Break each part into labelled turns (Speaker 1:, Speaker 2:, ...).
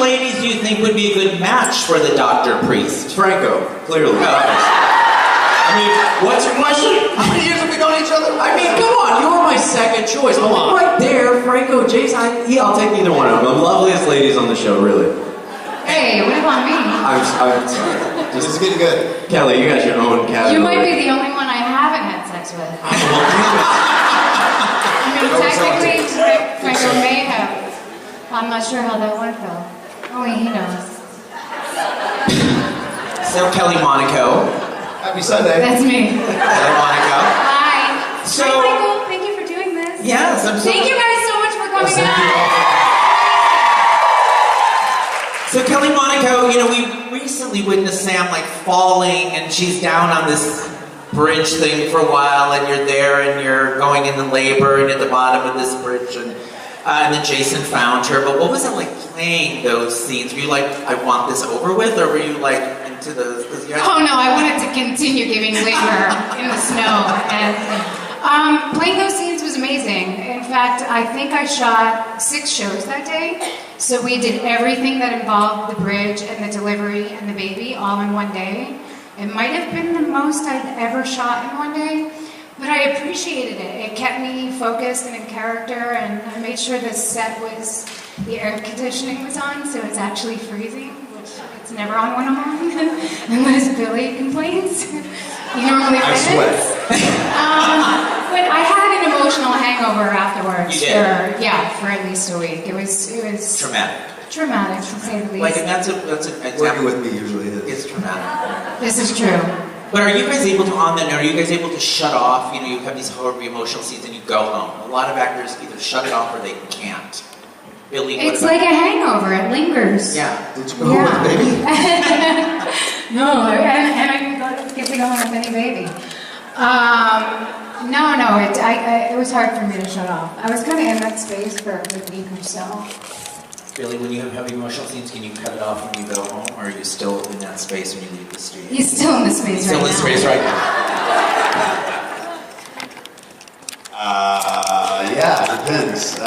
Speaker 1: ladies do you think would be a good match for the Dr. Priest?
Speaker 2: Franco, clearly. I mean, what's your question? How many years have we known each other? I mean, come on, you were my second choice. I'm right there, Franco, Jason. I'll take either one of them. The loveliest ladies on the show, really.
Speaker 3: Hey, what about me?
Speaker 2: I'm sorry. This is getting good. Kelly, you got your own category.
Speaker 3: You might be the only one I haven't had sex with. I mean, technically, Franco may have. I'm not sure how that went, though. Only he knows.
Speaker 1: So, Kelly Monaco.
Speaker 2: Happy Sunday.
Speaker 3: That's me.
Speaker 1: Kelly Monaco.
Speaker 3: Hi.
Speaker 1: So,
Speaker 3: Hi, Michael. Thank you for doing this.
Speaker 1: Yes, I'm so...
Speaker 3: Thank you guys so much for coming out.
Speaker 1: So Kelly Monaco, you know, we recently witnessed Sam like falling, and she's down on this bridge thing for a while, and you're there, and you're going into labor, and at the bottom of this bridge, and then Jason found her. But what was it like playing those scenes? Were you like, I want this over with, or were you like into the?
Speaker 3: Oh no, I wanted to continue giving labor in the snow, and playing those scenes was amazing. In fact, I think I shot 6 shows that day. So we did everything that involved the bridge and the delivery and the baby all in one day. It might have been the most I'd ever shot in one day, but I appreciated it. It kept me focused and in character, and I made sure the set was, the air conditioning was on, so it's actually freezing, which it's never on when I'm on, unless Billy complains. He normally
Speaker 2: I sweat.
Speaker 3: But I had an emotional hangover afterwards.
Speaker 1: You did?
Speaker 3: For at least a week. It was
Speaker 1: Traumatic.
Speaker 3: traumatic, to say the least.
Speaker 1: Like, and that's a
Speaker 2: Working with me usually is.
Speaker 1: It's traumatic.
Speaker 3: This is true.
Speaker 1: But are you guys able to, on the note, are you guys able to shut off? You know, you have these horrible emotional scenes and you go home. A lot of actors either shut it off or they can't. Billy,
Speaker 3: It's like a hangover. It lingers.
Speaker 1: Yeah.
Speaker 2: Did you go home with the baby?
Speaker 3: No, and I get to go home with any baby. No, it was hard for me to shut off. I was kind of in that space for a good week or so.
Speaker 1: Billy, when you have emotional scenes, can you cut it off when you go home, or are you still in that space when you leave the studio?
Speaker 3: He's still in the space
Speaker 1: Still
Speaker 3: right
Speaker 1: in
Speaker 3: now.
Speaker 1: space right now.
Speaker 4: Yeah, it depends.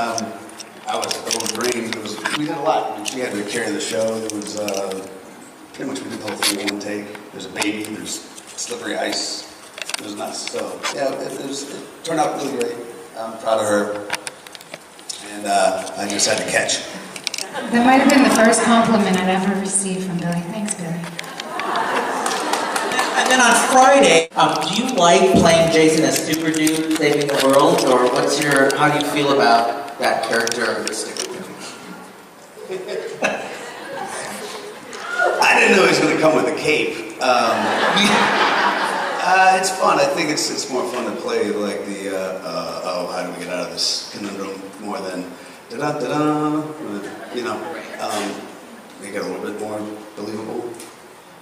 Speaker 4: I was overdrained. We did a lot. I mean, she had to carry the show. There was pretty much we did the whole thing in one take. There's a baby. There's slippery ice. It was nuts. So yeah, it turned out really great. I'm proud of her, and I just had to catch.
Speaker 3: That might have been the first compliment I'd ever received from Billy. Thanks, Billy.
Speaker 1: And then on Friday, do you like playing Jason as Super Dude saving the world, or how do you feel about that characteristic?
Speaker 4: I didn't know he was going to come with a cape. It's fun. I think it's more fun to play like the how do we get out of this conundrum more than da-da-da-da, you know, make it a little bit more believable.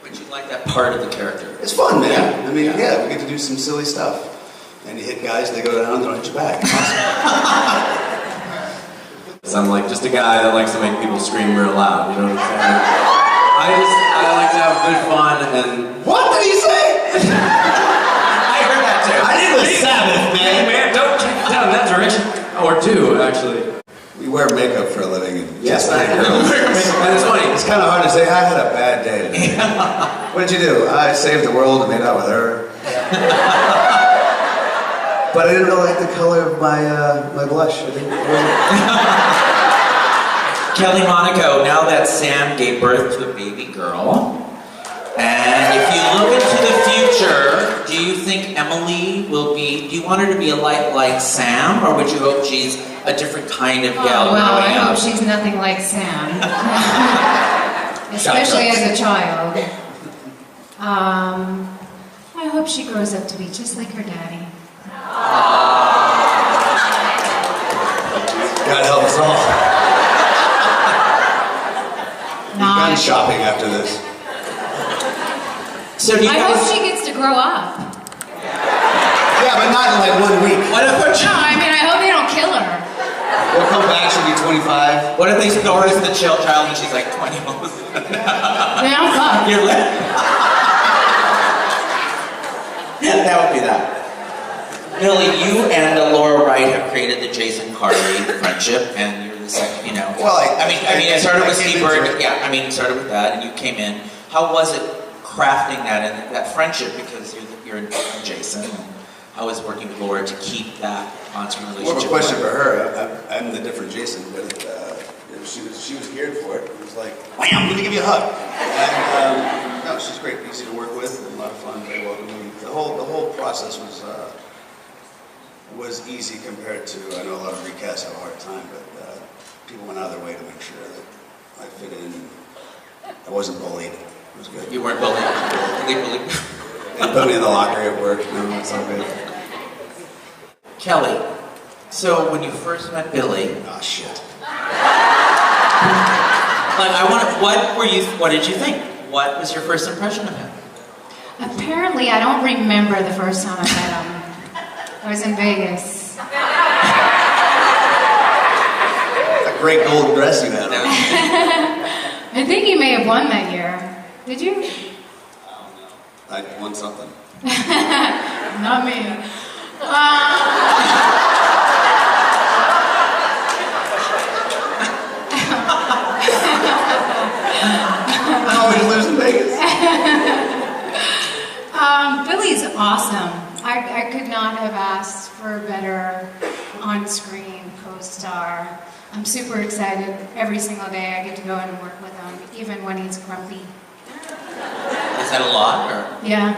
Speaker 1: Would you like that part of the character?
Speaker 4: It's fun, man.
Speaker 1: Yeah.
Speaker 4: I mean, yeah, we get to do some silly stuff. And you hit guys, they go down, they don't hit you back.
Speaker 2: I'm like just a guy that likes to make people scream real loud, you know what I'm saying? I like to have good fun and...
Speaker 4: What did he say?
Speaker 1: I heard that too.
Speaker 4: I didn't know Sabbath,
Speaker 2: Hey
Speaker 4: man.
Speaker 2: man, don't take it down in that direction. Or 2, actually.
Speaker 4: We wear makeup for a living. And
Speaker 2: Yes, I do. And it's funny.
Speaker 4: It's kind of hard to say, I had a bad day today. What did you do? I saved the world and made out with her. But I didn't really like the color of my blush. I think it wasn't...
Speaker 1: Kelly Monaco, now that Sam gave birth to a baby girl, and if you look into the future, do you think Emily will be, do you want her to be a light like Sam, or would you hope she's a different kind of gal
Speaker 3: Well, I
Speaker 1: growing
Speaker 3: hope
Speaker 1: up?
Speaker 3: she's nothing like Sam. Especially as a child. I hope she grows up to be just like her daddy.
Speaker 4: God help us all.
Speaker 3: No,
Speaker 4: Gun shopping after this.
Speaker 1: So do you
Speaker 3: I
Speaker 1: guys,
Speaker 3: hope she gets to grow up.
Speaker 4: Yeah, but not in like 1 week.
Speaker 1: what if
Speaker 3: No, I mean, I hope they don't kill her.
Speaker 4: We'll come back, she'll be 25.
Speaker 1: what if they store her as the child and she's like 20 months?
Speaker 3: Then I'm fucked.
Speaker 1: You're lit. That would be that. Billy, you and Laura Wright have created the Jason Carly friendship, and you're the second, you know.
Speaker 4: Well,
Speaker 1: I mean, it started with
Speaker 4: I came
Speaker 1: Steve
Speaker 4: into
Speaker 1: Burke.
Speaker 4: it.
Speaker 1: Yeah, I mean, it started with that, and you came in. How was it crafting that and that friendship? Because you're Jason. And how was working with Laura to keep that on-screen
Speaker 4: More of
Speaker 1: relationship?
Speaker 4: a question for her. I'm the different Jason, but she was geared for it. It was like, wham, let me give you a hug. And no, she's great, easy to work with, and a lot of fun, very welcoming. The whole process was easy compared to, I know a lot of recasts have a hard time, but people went out of their way to make sure that I fit in. I wasn't bullied. It was good.
Speaker 1: You weren't bullied. Bullied.
Speaker 4: They put me in the locker at work. No, it's all good.
Speaker 1: Kelly, so when you first met Billy,
Speaker 4: Oh shit.
Speaker 1: what did you think? What was your first impression of him?
Speaker 3: Apparently, I don't remember the first time I met him. I was in Vegas.
Speaker 4: A great gold dress you had on.
Speaker 3: I think he may have won that year. Did you?
Speaker 4: I won something.
Speaker 3: Not me.
Speaker 4: I always lose in Vegas.
Speaker 3: Billy's awesome. I could not have asked for a better on-screen co-star. I'm super excited every single day I get to go in and work with him, even when he's grumpy.
Speaker 1: Is that a lot, or?
Speaker 3: Yeah.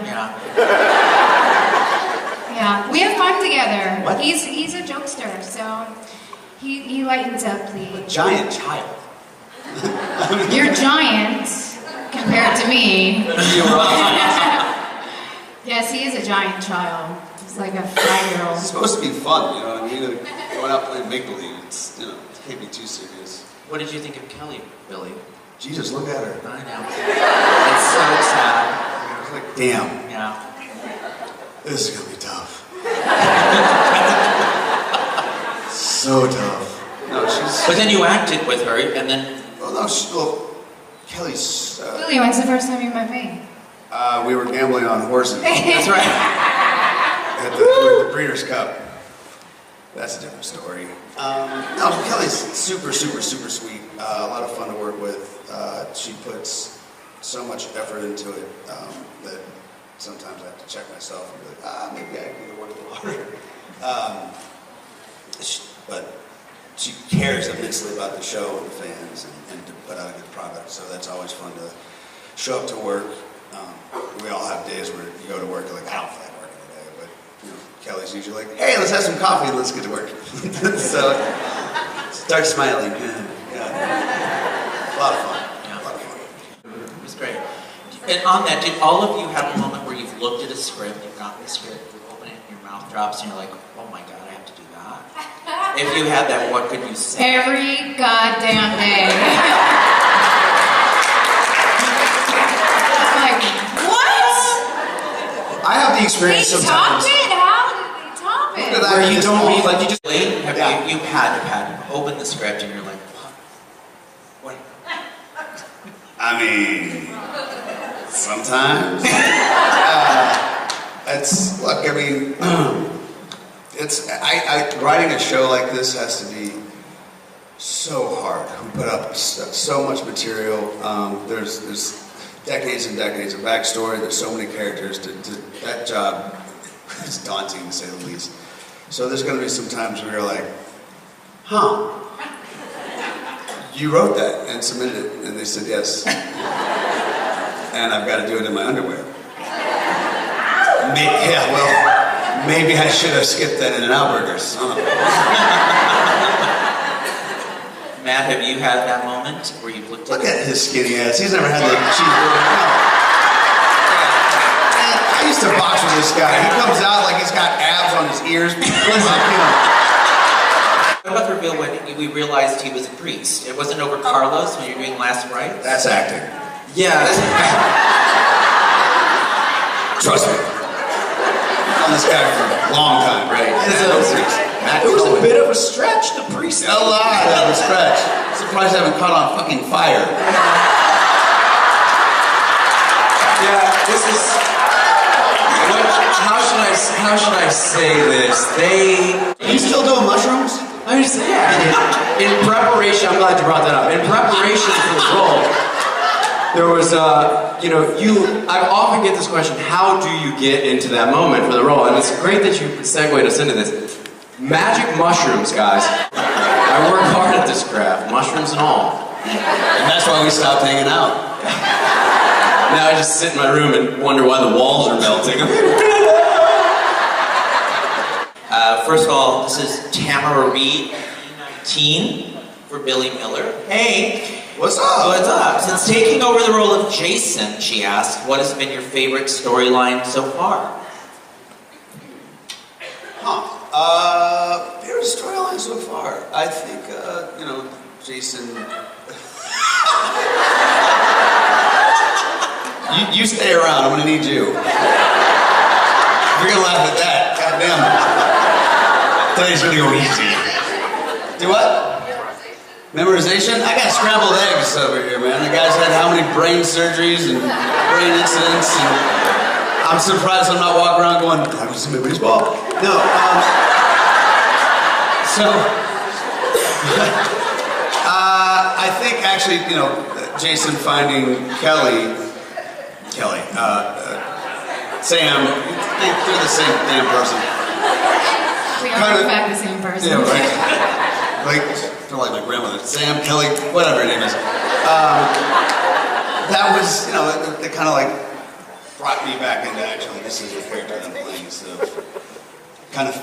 Speaker 3: Yeah, we have fun together.
Speaker 4: What?
Speaker 3: He's a jokester, so he lightens up the...
Speaker 4: Giant child.
Speaker 3: You're giant compared to me. Yes, he is a giant child. He's like a 5-year-old.
Speaker 4: It's supposed to be fun, you know what I mean? Going out playing make-believe, it's, it can't be too serious.
Speaker 1: What did you think of Kelly, Billy?
Speaker 4: Jesus, look at her.
Speaker 1: I know. It's so sad.
Speaker 4: It's like, damn,
Speaker 1: Yeah.
Speaker 4: this is gonna be tough. So tough. No, she's...
Speaker 1: But then you acted with her, and then
Speaker 4: Kelly's...
Speaker 3: Billy, when's the first time you met me?
Speaker 4: we were gambling on horses
Speaker 1: that's right.
Speaker 4: at the Breeders' Cup. That's a different story. No, Kelly's super, super, super sweet. A lot of fun to work with. She puts so much effort into it that sometimes I have to check myself and be like, maybe I need to work a little harder. But she cares immensely about the show and the fans and to put out a good product. So that's always fun to show up to work. We all have days where you go to work and like, I don't feel like working today, but Kelly's usually like, hey, let's have some coffee and let's get to work. So start smiling. Yeah. A lot of fun.
Speaker 1: Yeah.
Speaker 4: A lot of fun.
Speaker 1: It was great. And on that, did all of you have a moment where you've looked at a script, you've gotten the script, you open it, and your mouth drops, and you're like, oh my God, I have to do that? If you had that, what could you say?
Speaker 3: Every goddamn day. Like, what?
Speaker 4: I have the
Speaker 3: They
Speaker 4: experience
Speaker 3: top
Speaker 4: sometimes.
Speaker 3: it? How did they top it?
Speaker 4: Look at that.
Speaker 1: Where you don't read, like you just wait, have
Speaker 4: Yeah.
Speaker 1: you had open the script, and you're like, what?
Speaker 4: I mean, sometimes. Writing a show like this has to be so hard. We put up so much material. There's decades and decades of backstory. There's so many characters. That job is daunting, to say the least. So there's going to be some times where you're like, huh, you wrote that and submitted it. And they said yes. And I've got to do it in my underwear. Maybe I should have skipped that In-N-Out Burgers.
Speaker 1: Matt, have you had that moment where you've looked
Speaker 4: Look
Speaker 1: at
Speaker 4: at his skinny ass. He's never had the cheeseburger. I used to box with this guy. He comes out like he's got abs on his ears.
Speaker 1: What about the reveal when we realized he was a priest? It wasn't over Carlos when you were doing Last Rites?
Speaker 4: That's acting.
Speaker 1: Yeah.
Speaker 4: Trust me. I've known this guy for a long time.
Speaker 1: Right.
Speaker 2: It was a bit of a stretch, the priest.
Speaker 4: A lot of a stretch. Surprised I haven't caught on fucking fire.
Speaker 2: Yeah, this is. How should I say this?
Speaker 4: Are you still doing mushrooms?
Speaker 2: I just, yeah. In preparation, I'm glad you brought that up. In preparation for the role, there was, I often get this question, how do you get into that moment for the role? And it's great that you segued us into this. Magic mushrooms, guys. I work hard at this craft, mushrooms and all.
Speaker 4: And that's why we stopped hanging out.
Speaker 2: Now I just sit in my room and wonder why the walls are melting.
Speaker 1: First of all, this is Tamara Reed, 19, for Billy Miller. Hey,
Speaker 4: What's up?
Speaker 1: what's up? Since taking over the role of Jason, she asked, what has been your favorite storyline so far?
Speaker 4: Favorite storyline so far? I think, Jason. you stay around. I'm gonna need you. You're gonna laugh at that. Goddamn. Today's gonna go easy. Do what? Memorization? I got scrambled eggs over here, man. The guy's had how many brain surgeries and brain incidents, and I'm surprised I'm not walking around going, have you seen my baseball? No. I think actually, Jason finding Sam, they're the same damn person.
Speaker 3: We are in fact the same person.
Speaker 4: Yeah, right. They're like my grandmother. Sam, Kelly, whatever her name is. That was, it kind of like brought me back into actually, this is the character I'm playing instead of kind of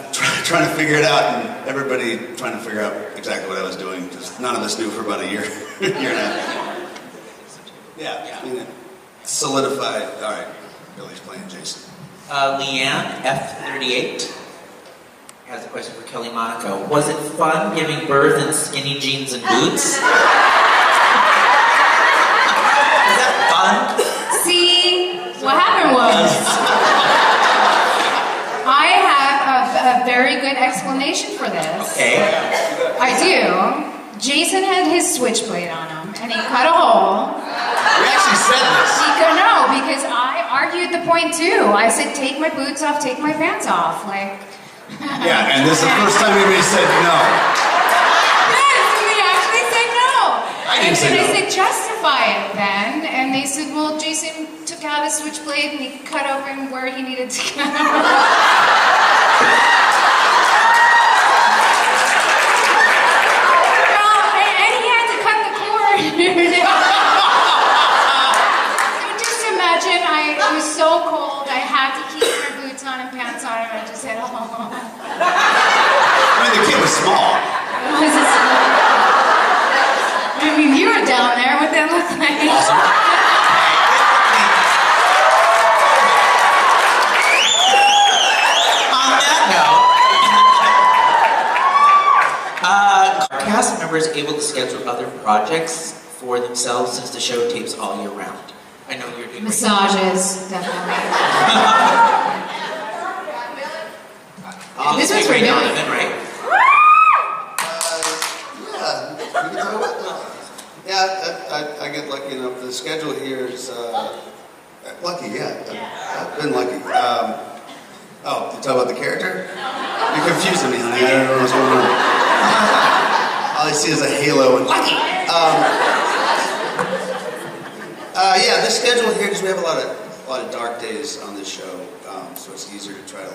Speaker 4: trying to figure it out and everybody trying to figure out exactly what I was doing because none of us knew for about a year, year and a half. Yeah, I mean, it solidified. All right, Billy's playing Jason.
Speaker 1: Leanne, F38, has a question for Kelly Monaco. Was it fun giving birth in skinny jeans and boots? Is that fun?
Speaker 3: See, what happened was, I have a very good explanation for this.
Speaker 1: Okay.
Speaker 3: I do. Jason had his switchblade on him, and he cut a hole.
Speaker 4: We actually said this.
Speaker 3: No, because I argued the point too. I said, take my boots off, take my pants off.
Speaker 4: Yeah, and this is the first time anybody said no.
Speaker 3: Yes, we actually said no.
Speaker 4: I didn't say no.
Speaker 3: And I said, justify it then. And they said, well, Jason took out his switchblade and he cut open where he needed to cut. And he had to cut the cord. So just imagine, it was so cold, I had to keep my boots on and pants on, and I just said, oh.
Speaker 4: I mean, the kid was small.
Speaker 3: I mean, you were down there. What that look like?
Speaker 4: Awesome.
Speaker 1: Are cast members able to schedule other projects for themselves since the show tapes all year round? I know you're doing
Speaker 3: Massages, definitely. This one's for Billy.
Speaker 1: Donovan, right?
Speaker 4: I get lucky enough. The schedule here is lucky. Yeah, I've been lucky. Oh, you talk about the character? You're confusing me, honey. I don't know what's going on. All I see is a halo and lucky. Yeah, the schedule here because we have a lot of dark days on this show, so it's easier to try to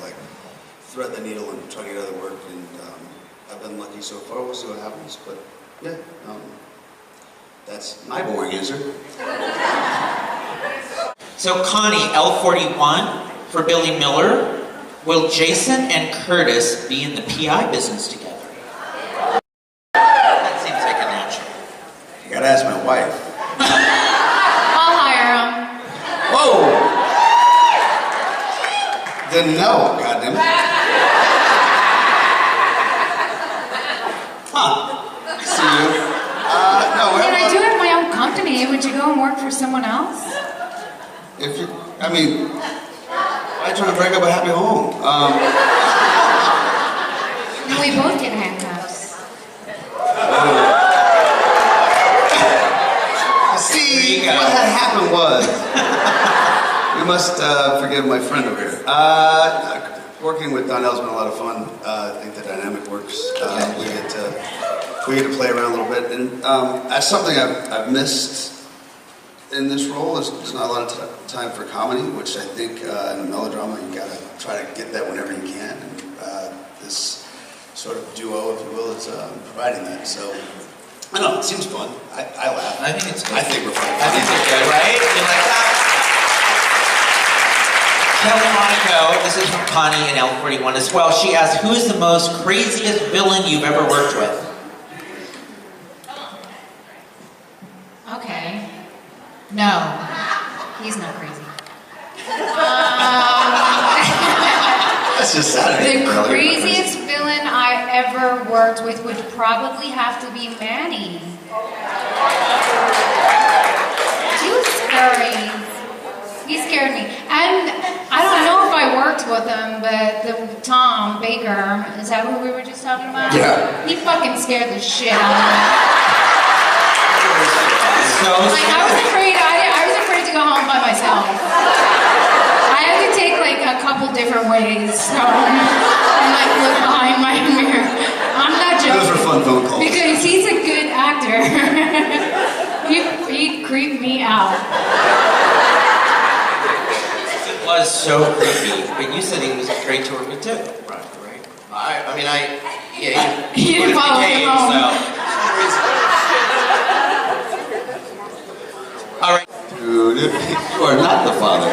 Speaker 4: thread the needle and try to get other work. And I've been lucky so far. We'll see what happens, but yeah, that's my boring answer.
Speaker 1: So Connie, L41, for Billy Miller. Will Jason and Curtis be in the PI business together? That seems like a natural.
Speaker 4: You gotta ask my wife.
Speaker 3: I'll hire him.
Speaker 4: Whoa! Then no, goddamn. Huh. See you. No,
Speaker 3: Can I do it in my own company? Would you go and work for someone else?
Speaker 4: if you, I mean, why trying to break up a happy home?
Speaker 3: And we both get handcuffs.
Speaker 4: See, what had happened was, you must forgive my friend over here. Working with Donnell's been a lot of fun. I think the dynamic works. We get to play around a little bit, and that's something I've missed in this role. There's not a lot of time for comedy, which I think in a melodrama you gotta try to get that whenever you can. And this sort of duo, if you will, is providing that. So I don't know, it seems fun. I laugh.
Speaker 1: I think it's good.
Speaker 4: I think we're fun.
Speaker 1: I think it's good, right? You like that? Kelly Monaco, this is from Connie in L41 as well. She asked, who's the most craziest villain you've ever worked with?
Speaker 3: Okay. No, he's not crazy.
Speaker 4: That's just Saturday.
Speaker 3: The craziest villain I ever worked with would probably have to be Manny. He was scary. He scared me. And I don't know if I worked with him, but Tom Baker, is that who we were just talking about?
Speaker 4: Yeah.
Speaker 3: He fucking scared the shit out of me.
Speaker 1: So
Speaker 3: Like, I was afraid to go home by myself. I had to take like a couple different ways and like look behind my mirror. I'm not joking.
Speaker 4: Those were fun phone calls.
Speaker 3: Because he's a good actor. He'd creep me out.
Speaker 1: it was so creepy, but you said he was great to work with too.
Speaker 2: Right. I mean, yeah.
Speaker 3: He didn't follow me home.
Speaker 1: All right.
Speaker 4: You are not the father.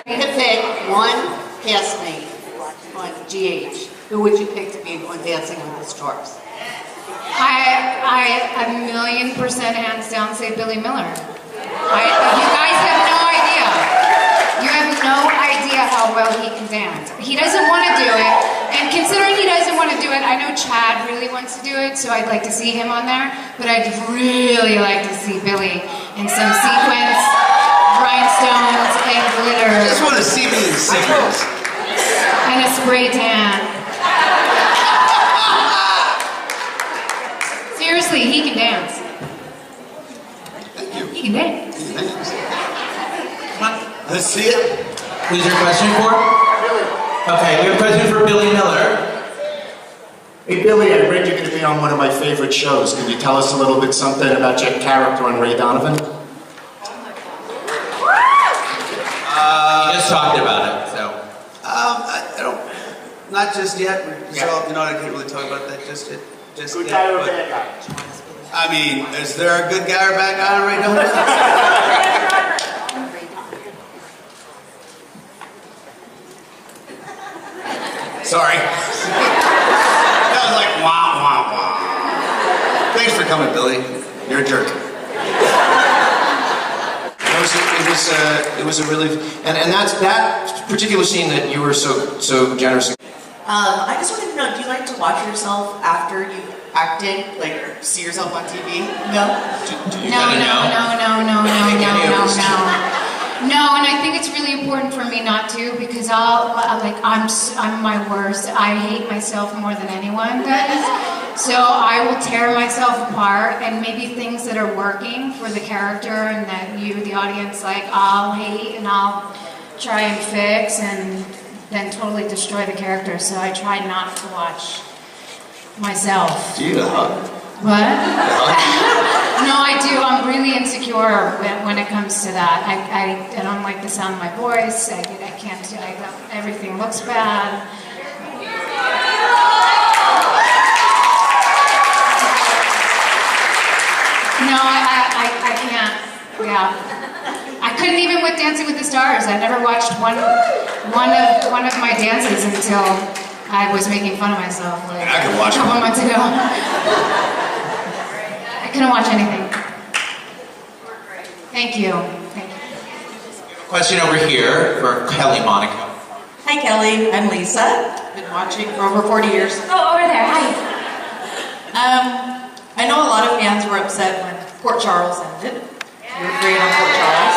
Speaker 5: You could pick one castmate on GH. Who would you pick to be on Dancing with the Stars?
Speaker 3: I 1,000,000% hands down say Billy Miller. You guys have no idea. You have no idea how well he can dance. He doesn't want to do it, and considering he doesn't want to do it, I know Chad really wants to do it, so I'd like to see him on there, but I'd really like to see Billy in some sequence, rhinestones, and glitter,
Speaker 4: I just want to see me in sequence.
Speaker 3: and a spray tan. Seriously, he can dance.
Speaker 4: Thank you.
Speaker 3: He can dance.
Speaker 4: Thanks.
Speaker 1: Come on.
Speaker 4: Let's see it.
Speaker 1: Who's your question for? Okay, we have a question for Billy Miller.
Speaker 6: Hey Billy, I read you're going to be on one of my favorite shows. Can you tell us a little bit something about your character on Ray Donovan?
Speaker 1: You just talked about it, so.
Speaker 4: I don't, not just yet. So, you know, I can't really talk about that just yet.
Speaker 6: Good guy or bad guy?
Speaker 4: I mean, is there a good guy or bad guy right now? Sorry. That was like wah wah wah. Thanks for coming, Billy. You're a jerk.
Speaker 2: It was a really, and that's that particular scene that you were so generous.
Speaker 7: I just wanted to know, do you like to watch yourself after you acted, like, or see yourself on TV? No?
Speaker 1: Do you
Speaker 3: No,
Speaker 1: gotta know?
Speaker 3: No, and I think it's really important for me not to, because I'm my worst. I hate myself more than anyone does. So I will tear myself apart, and maybe things that are working for the character and that you, the audience, like, I'll hate and I'll try and fix and then totally destroy the character. So I try not to watch myself.
Speaker 4: Do you need a hug?
Speaker 3: What? No, I do. I'm really insecure when it comes to that. I don't like the sound of my voice. I can't do everything looks bad. No, I can't. Yeah. I couldn't even with Dancing with the Stars. I never watched one of my dances until I was making fun of myself like
Speaker 4: I could watch
Speaker 3: a couple months ago. I couldn't watch anything. Thank you. Thank you.
Speaker 1: Question over here for Kelly Monaco.
Speaker 7: Hi, Kelly. I'm Lisa. Been watching for over 40 years.
Speaker 3: Oh, over there. Hi.
Speaker 7: I know a lot of fans were upset when Port Charles ended. You were great on Port Charles.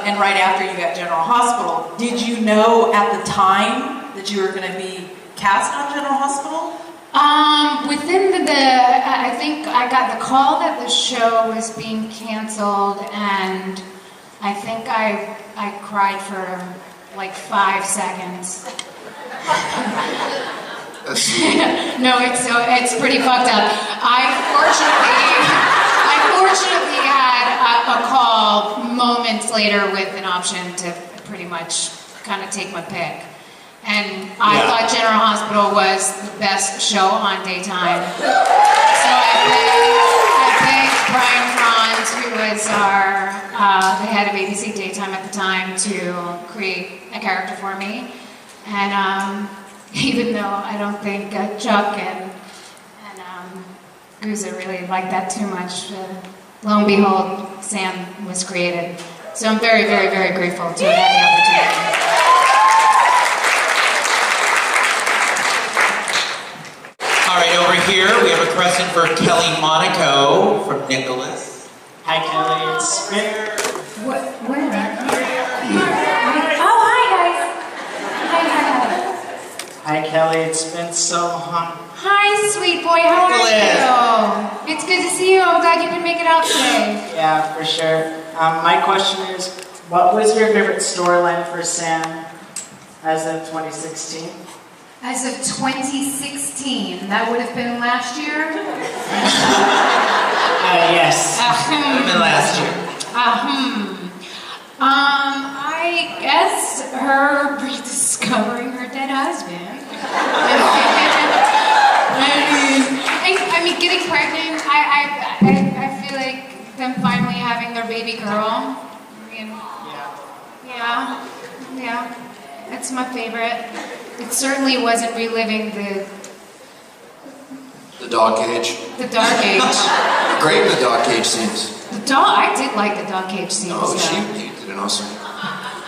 Speaker 7: And right after you got General Hospital. Did you know at the time that you were going to be cast on General Hospital?
Speaker 3: Within I think I got the call that the show was being canceled, and I think I cried for like 5 seconds.
Speaker 6: That's-
Speaker 3: No, it's pretty fucked up. I fortunately had a call moments later with an option to pretty much kind of take my pick. And I thought General Hospital was the best show on daytime. So I picked Brian Franz, who was the head of ABC Daytime at the time, to create a character for me. And even though I don't think Chuck and Guza really liked that too much, lo and behold, Sam was created. So I'm very, very, very grateful to have had the opportunity.
Speaker 1: All right, over here we have a question for Kelly Monaco from Nicholas.
Speaker 8: Hi, Kelly. It's
Speaker 3: Where? Oh, hi, guys. Hi.
Speaker 8: Hi, Kelly. It's been so long.
Speaker 3: Hi, sweet boy. How are you? It's good to see you. I'm glad you could make it out today.
Speaker 8: Yeah, for sure. My question is, what was your favorite storyline for Sam as of 2016?
Speaker 3: As of 2016, that would have been last year.
Speaker 8: Yes.
Speaker 1: Been last year.
Speaker 3: I guess her rediscovering her dead husband. I mean, getting pregnant. I feel like them finally having their baby girl. I mean, yeah. That's my favorite. It certainly wasn't reliving
Speaker 2: The dog cage.
Speaker 3: the dark age.
Speaker 2: Great in the dog cage scenes.
Speaker 3: I did like the dog cage scenes.
Speaker 2: Oh,
Speaker 3: though.
Speaker 2: she did an awesome.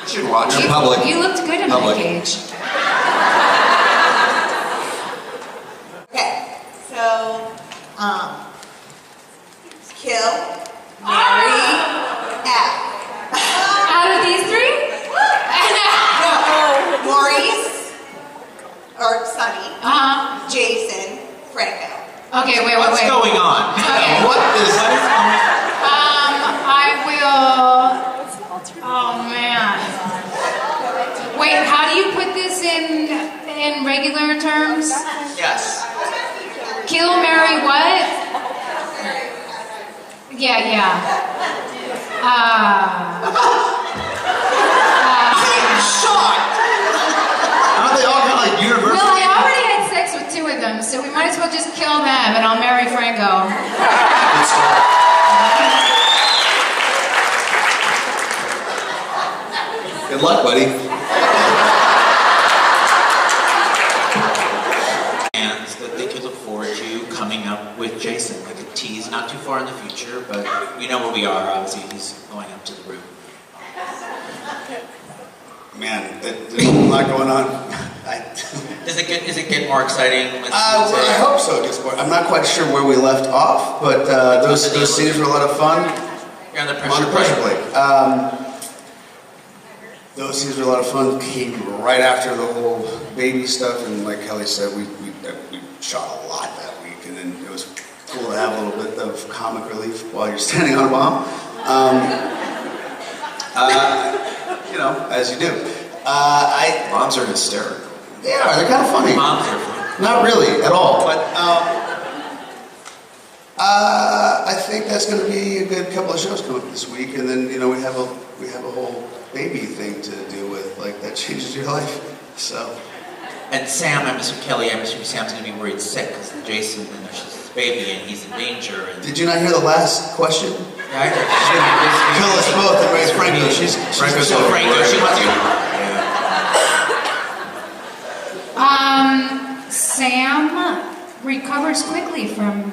Speaker 2: You should watch in public.
Speaker 3: You looked good in
Speaker 2: Public.
Speaker 3: that cage.
Speaker 5: Okay, so, kill, marry, F.
Speaker 3: Out of these three?
Speaker 5: No, Maurice, or Sonny, Jason, Franco.
Speaker 3: Okay, wait.
Speaker 1: What's going on?
Speaker 3: Okay.
Speaker 1: What is
Speaker 3: I will. Oh man. Wait, how do you put this in regular terms?
Speaker 1: Yes.
Speaker 3: Kill, marry, what? Yeah.
Speaker 1: I'm shocked. Aren't they all kind of like universal?
Speaker 3: Well, I already had sex with 2 of them, so we might as well just kill them and I'll marry Franco.
Speaker 4: Good luck, buddy.
Speaker 1: And that they could look forward to coming up with Jason, like a tease, not too far in the future, but we know where we are. Obviously, he's going up to the room.
Speaker 4: Man, there's a lot going on.
Speaker 1: Does it get more exciting?
Speaker 4: I hope so. I'm not quite sure where we left off, but those scenes were a lot of fun.
Speaker 1: You're on the
Speaker 4: I'm on the pressure plate. Those scenes were a lot of fun. Came right after the whole baby stuff, and like Kelly said, we shot a lot that week, and then it was cool to have a little bit of comic relief while you're standing on a bomb. As you do.
Speaker 2: Moms are hysterical.
Speaker 4: They are. They're kind of funny.
Speaker 1: Moms are fun.
Speaker 4: Not really at all, but I think that's going to be a good couple of shows coming up this week, and then we have a whole baby thing to deal with, like that changes your life. So.
Speaker 1: And Sam, I'm assuming Kelly, I'm assuming Sam's going to be worried sick because Jason, she's his baby, and he's in danger. And
Speaker 4: Did you not hear the last question?
Speaker 1: yeah, I heard.
Speaker 4: Kill us both and raise Franco. She's
Speaker 1: Franco, she wants you.
Speaker 3: Sam recovers quickly from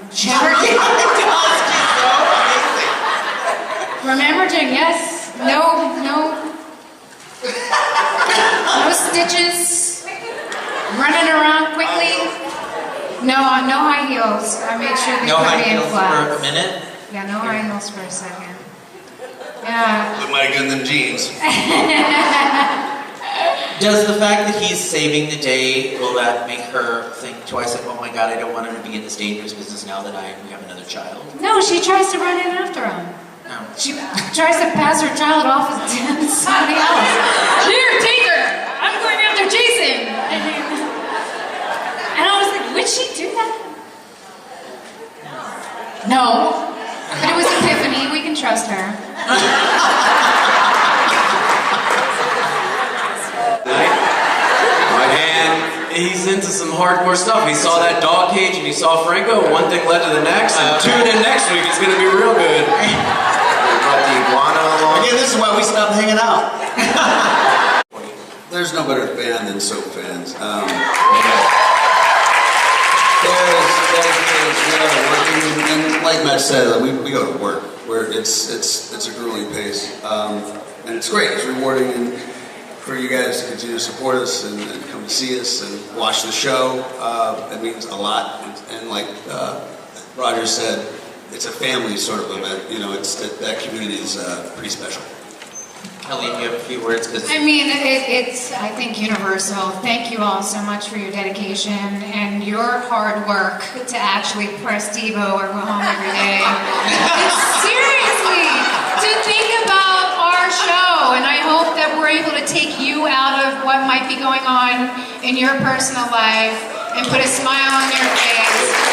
Speaker 3: from hemorrhaging, yes. No stitches. Running around quickly. No high heels. I made sure they
Speaker 1: No
Speaker 3: put
Speaker 1: high
Speaker 3: me in
Speaker 1: heels
Speaker 3: flats.
Speaker 1: for a minute?
Speaker 3: Yeah, no high heels for a second. Yeah.
Speaker 4: Look mighty good in them jeans.
Speaker 1: Does the fact that he's saving the day, will that make her think twice, like, oh my god, I don't want him to be in this dangerous business now that we have another child?
Speaker 3: No, she tries to run in after him.
Speaker 1: No.
Speaker 3: She tries to pass her child off as somebody else. Here, take her! No, but it was Epiphany. We can trust her.
Speaker 2: And he's into some hardcore stuff. He saw that dog cage and he saw Franco. One thing led to the next. And tune in next week. It's going to be real good.
Speaker 1: Brought the iguana along.
Speaker 4: Again, this is why we stopped hanging out. There's no better band than Soap fans. And like Matt said, we go to work where it's a grueling pace, and it's great. It's rewarding and for you guys to continue to support us and come and see us and watch the show. It means a lot. And like Roger said, it's a family sort of event. You know, it's that community is pretty special.
Speaker 1: Kelly, you have a few words?
Speaker 3: I mean, it's, I think, universal. Thank you all so much for your dedication and your hard work to actually press Devo or go home every day. Seriously, to think about our show, and I hope that we're able to take you out of what might be going on in your personal life and put a smile on your face.